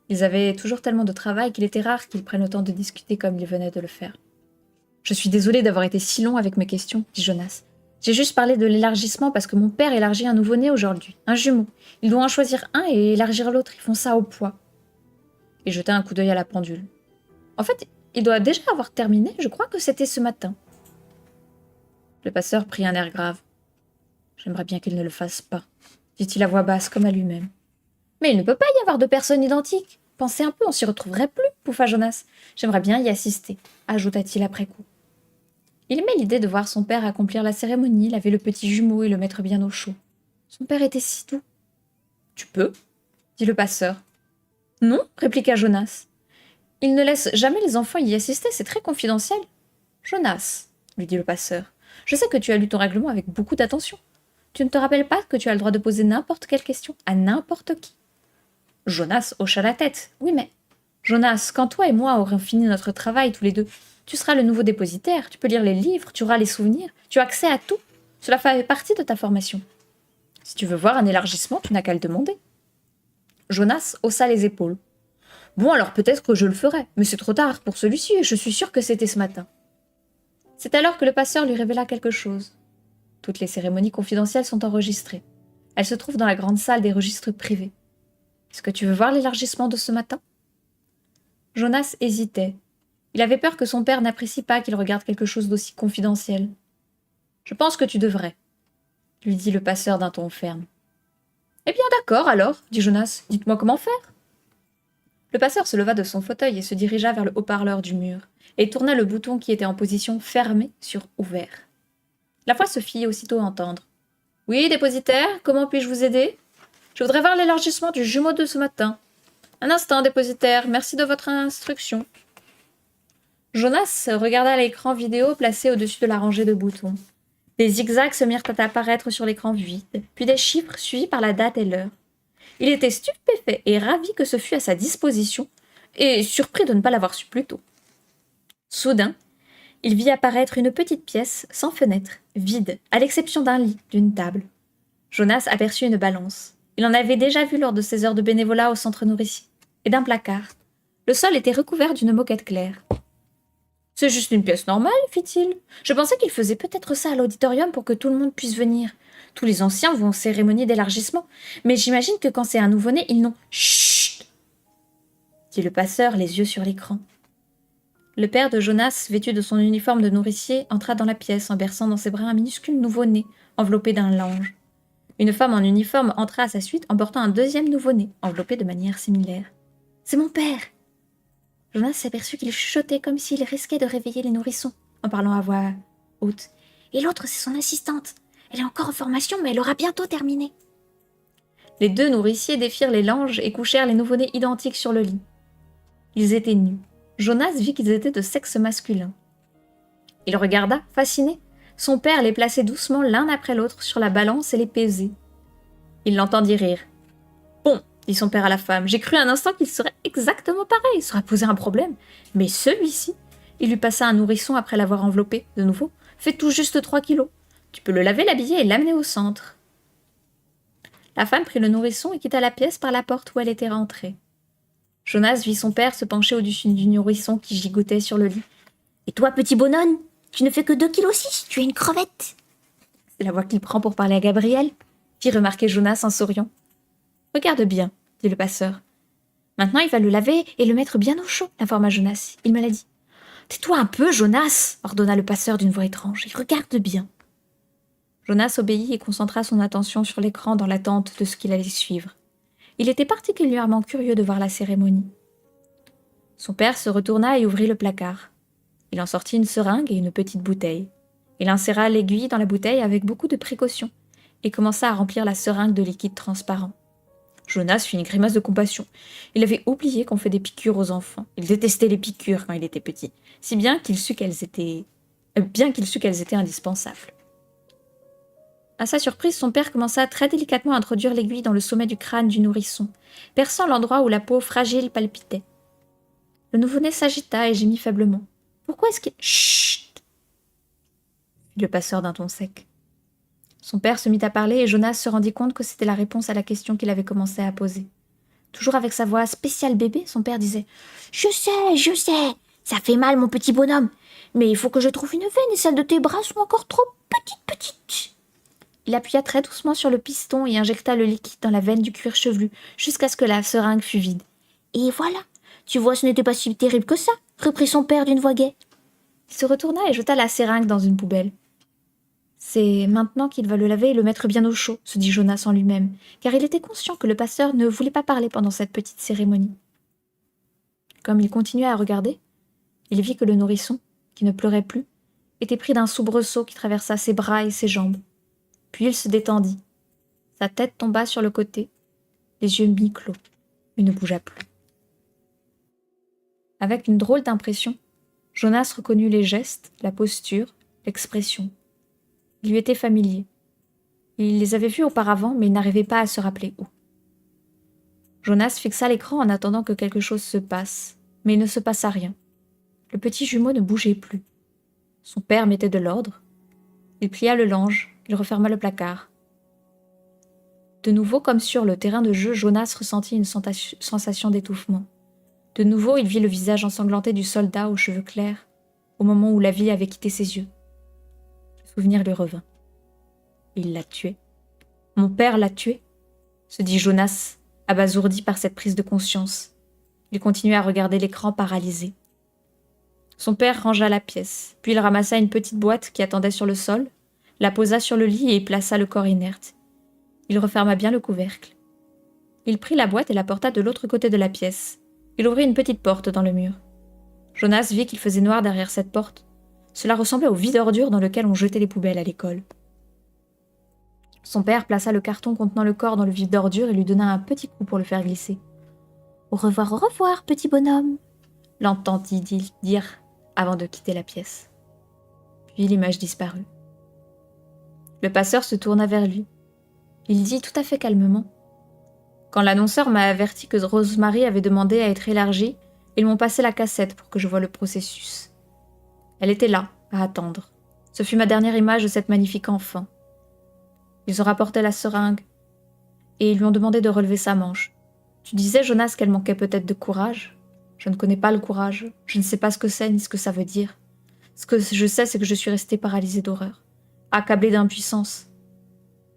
Speaker 1: Ils avaient toujours tellement de travail qu'il était rare qu'ils prennent le temps de discuter comme ils venaient de le faire. « Je suis désolée d'avoir été si long avec mes questions, dit Jonas. J'ai juste parlé de l'élargissement parce que mon père élargit un nouveau-né aujourd'hui, un jumeau. Il doit en choisir un et élargir l'autre, ils font ça au poids. » Il jeta un coup d'œil à la pendule. « En fait, il doit déjà avoir terminé, je crois que c'était ce matin. » Le passeur prit un air grave. « J'aimerais bien qu'il ne le fasse pas, » dit-il à voix basse, comme à lui-même. « Mais il ne peut pas y avoir deux personnes identiques. Pensez un peu, on s'y retrouverait plus, pouffa Jonas. J'aimerais bien y assister, ajouta-t-il après coup. Il aimait l'idée de voir son père accomplir la cérémonie, laver le petit jumeau et le mettre bien au chaud. Son père était si doux. « Tu peux » dit le passeur. « Non » répliqua Jonas. « Il ne laisse jamais les enfants y assister, c'est très confidentiel. »« Jonas, » lui dit le passeur, « je sais que tu as lu ton règlement avec beaucoup d'attention. Tu ne te rappelles pas que tu as le droit de poser n'importe quelle question à n'importe qui. » Jonas hocha la tête. « Oui, mais... » « Jonas, quand toi et moi aurons fini notre travail tous les deux, tu seras le nouveau dépositaire, tu peux lire les livres, tu auras les souvenirs, tu as accès à tout. Cela fait partie de ta formation. Si tu veux voir un élargissement, tu n'as qu'à le demander. » Jonas haussa les épaules. « Bon, alors peut-être que je le ferai, mais c'est trop tard pour celui-ci et je suis sûr que c'était ce matin. » C'est alors que le passeur lui révéla quelque chose. Toutes les cérémonies confidentielles sont enregistrées. Elles se trouvent dans la grande salle des registres privés. Est-ce que tu veux voir l'élargissement de ce matin ? Jonas hésitait. Il avait peur que son père n'apprécie pas qu'il regarde quelque chose d'aussi confidentiel. « Je pense que tu devrais, » lui dit le passeur d'un ton ferme. « Eh bien d'accord alors, » dit Jonas, « dites-moi comment faire. » Le passeur se leva de son fauteuil et se dirigea vers le haut-parleur du mur, et tourna le bouton qui était en position fermée sur ouvert. La voix se fit aussitôt entendre. « Oui, dépositaire, comment puis-je vous aider ? Je voudrais voir l'élargissement du jumeau de ce matin. Un instant, dépositaire, merci de votre instruction. » Jonas regarda l'écran vidéo placé au-dessus de la rangée de boutons. Des zigzags se mirent à apparaître sur l'écran vide, puis des chiffres suivis par la date et l'heure. Il était stupéfait et ravi que ce fût à sa disposition, et surpris de ne pas l'avoir su plus tôt. Soudain, il vit apparaître une petite pièce sans fenêtre, vide, à l'exception d'un lit, d'une table. Jonas aperçut une balance. Il en avait déjà vu lors de ses heures de bénévolat au centre nourricier, et d'un placard. Le sol était recouvert d'une moquette claire. « C'est juste une pièce normale, fit-il. Je pensais qu'il faisait peut-être ça à l'auditorium pour que tout le monde puisse venir. Tous les anciens vont aux cérémonies d'élargissement, mais j'imagine que quand c'est un nouveau-né, ils n'ont... » « Chut !» dit le passeur, les yeux sur l'écran. Le père de Jonas, vêtu de son uniforme de nourricier, entra dans la pièce en berçant dans ses bras un minuscule nouveau-né, enveloppé d'un lange. Une femme en uniforme entra à sa suite en portant un deuxième nouveau-né, enveloppé de manière similaire. « C'est mon père !» Jonas s'aperçut qu'il chuchotait comme s'il risquait de réveiller les nourrissons, en parlant à voix haute. « Et l'autre, c'est son assistante. Elle est encore en formation, mais elle aura bientôt terminé. » Les deux nourriciers défirent les langes et couchèrent les nouveau-nés identiques sur le lit. Ils étaient nus. Jonas vit qu'ils étaient de sexe masculin. Il regarda, fasciné. Son père les plaçait doucement l'un après l'autre sur la balance et les pesait. Il l'entendit rire. « Bon, » dit son père à la femme, « j'ai cru un instant qu'il serait exactement pareil, ça aurait posé un problème. Mais celui-ci, » il lui passa un nourrisson après l'avoir enveloppé, de nouveau, « fait tout juste 3 kilos. Tu peux le laver, l'habiller et l'amener au centre. » La femme prit le nourrisson et quitta la pièce par la porte où elle était rentrée. Jonas vit son père se pencher au-dessus du nourrisson qui gigotait sur le lit. « Et toi, petit bonhomme, tu ne fais que 2,6 kg, tu es une crevette !» C'est la voix qu'il prend pour parler à Gabriel, fit remarquer Jonas en souriant. « Regarde bien, » dit le passeur. « Maintenant, il va le laver et le mettre bien au chaud, » informa Jonas. Il me l'a dit. « Tais-toi un peu, Jonas !» ordonna le passeur d'une voix étrange. « Et regarde bien !» Jonas obéit et concentra son attention sur l'écran dans l'attente de ce qu'il allait suivre. Il était particulièrement curieux de voir la cérémonie. Son père se retourna et ouvrit le placard. Il en sortit une seringue et une petite bouteille. Il inséra l'aiguille dans la bouteille avec beaucoup de précaution et commença à remplir la seringue de liquide transparent. Jonas fit une grimace de compassion. Il avait oublié qu'on fait des piqûres aux enfants. Il détestait les piqûres quand il était petit, si bien qu'il sut qu'elles étaient indispensables. À sa surprise, son père commença très délicatement à introduire l'aiguille dans le sommet du crâne du nourrisson, perçant l'endroit où la peau fragile palpitait. Le nouveau-né s'agita et gémit faiblement. « Pourquoi est-ce qu'il... »« Chut !» fit le passeur d'un ton sec. Son père se mit à parler et Jonas se rendit compte que c'était la réponse à la question qu'il avait commencé à poser. Toujours avec sa voix spéciale bébé, son père disait « Je sais,
Speaker 2: Ça fait mal, mon petit bonhomme. Mais il faut que je trouve une veine et celles de tes bras sont encore trop petites.
Speaker 1: Il appuya très doucement sur le piston et injecta le liquide dans la veine du cuir chevelu, jusqu'à ce que la seringue fût vide.
Speaker 2: Et voilà, tu vois, ce n'était pas si terrible que ça, reprit son père d'une voix gaie.
Speaker 1: Il se retourna et jeta la seringue dans une poubelle. C'est maintenant qu'il va le laver et le mettre bien au chaud, se dit Jonas en lui-même, car il était conscient que le pasteur ne voulait pas parler pendant cette petite cérémonie. Comme il continuait à regarder, il vit que le nourrisson, qui ne pleurait plus, était pris d'un soubresaut qui traversa ses bras et ses jambes. Puis il se détendit. Sa tête tomba sur le côté, les yeux mi-clos. Il ne bougea plus. Avec une drôle d'impression, Jonas reconnut les gestes, la posture, l'expression. Ils lui étaient familiers. Il les avait vus auparavant, mais il n'arrivait pas à se rappeler où. Jonas fixa l'écran en attendant que quelque chose se passe, mais il ne se passa rien. Le petit jumeau ne bougeait plus. Son père mettait de l'ordre. Il plia le linge, il referma le placard. De nouveau, comme sur le terrain de jeu, Jonas ressentit une sensation d'étouffement. De nouveau, il vit le visage ensanglanté du soldat aux cheveux clairs, au moment où la vie avait quitté ses yeux. Le souvenir lui revint. Il l'a tué. Mon père l'a tué, se dit Jonas, abasourdi par cette prise de conscience. Il continuait à regarder l'écran paralysé. Son père rangea la pièce, puis il ramassa une petite boîte qui attendait sur le sol, la posa sur le lit et y plaça le corps inerte. Il referma bien le couvercle. Il prit la boîte et la porta de l'autre côté de la pièce. Il ouvrit une petite porte dans le mur. Jonas vit qu'il faisait noir derrière cette porte. Cela ressemblait au vide ordure dans lequel on jetait les poubelles à l'école. Son père plaça le carton contenant le corps dans le vide d'ordure et lui donna un petit coup pour le faire glisser.
Speaker 2: « Au revoir, petit bonhomme !»
Speaker 1: l'entendit dire avant de quitter la pièce. Puis l'image disparut. Le passeur se tourna vers lui. Il dit tout à fait calmement : « Quand l'annonceur m'a averti que Rosemary avait demandé à être élargie, ils m'ont passé la cassette pour que je voie le processus. Elle était là, à attendre. Ce fut ma dernière image de cette magnifique enfant. Ils ont rapporté la seringue et ils lui ont demandé de relever sa manche. Tu disais, Jonas, qu'elle manquait peut-être de courage. Je ne connais pas le courage. Je ne sais pas ce que c'est ni ce que ça veut dire. Ce que je sais, c'est que je suis restée paralysée d'horreur, accablée d'impuissance.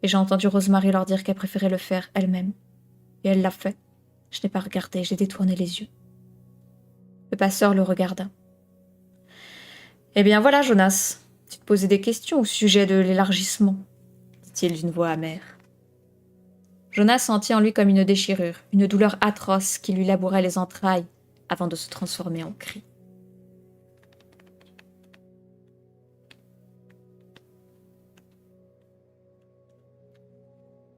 Speaker 1: Et j'ai entendu Rosemary leur dire qu'elle préférait le faire elle-même. Et elle l'a fait. Je n'ai pas regardé, j'ai détourné les yeux. » Le passeur le regarda. « Eh bien voilà, Jonas, tu te posais des questions au sujet de l'élargissement, dit-il d'une voix amère. Jonas sentit en lui comme une déchirure, une douleur atroce qui lui labourait les entrailles avant de se transformer en cri.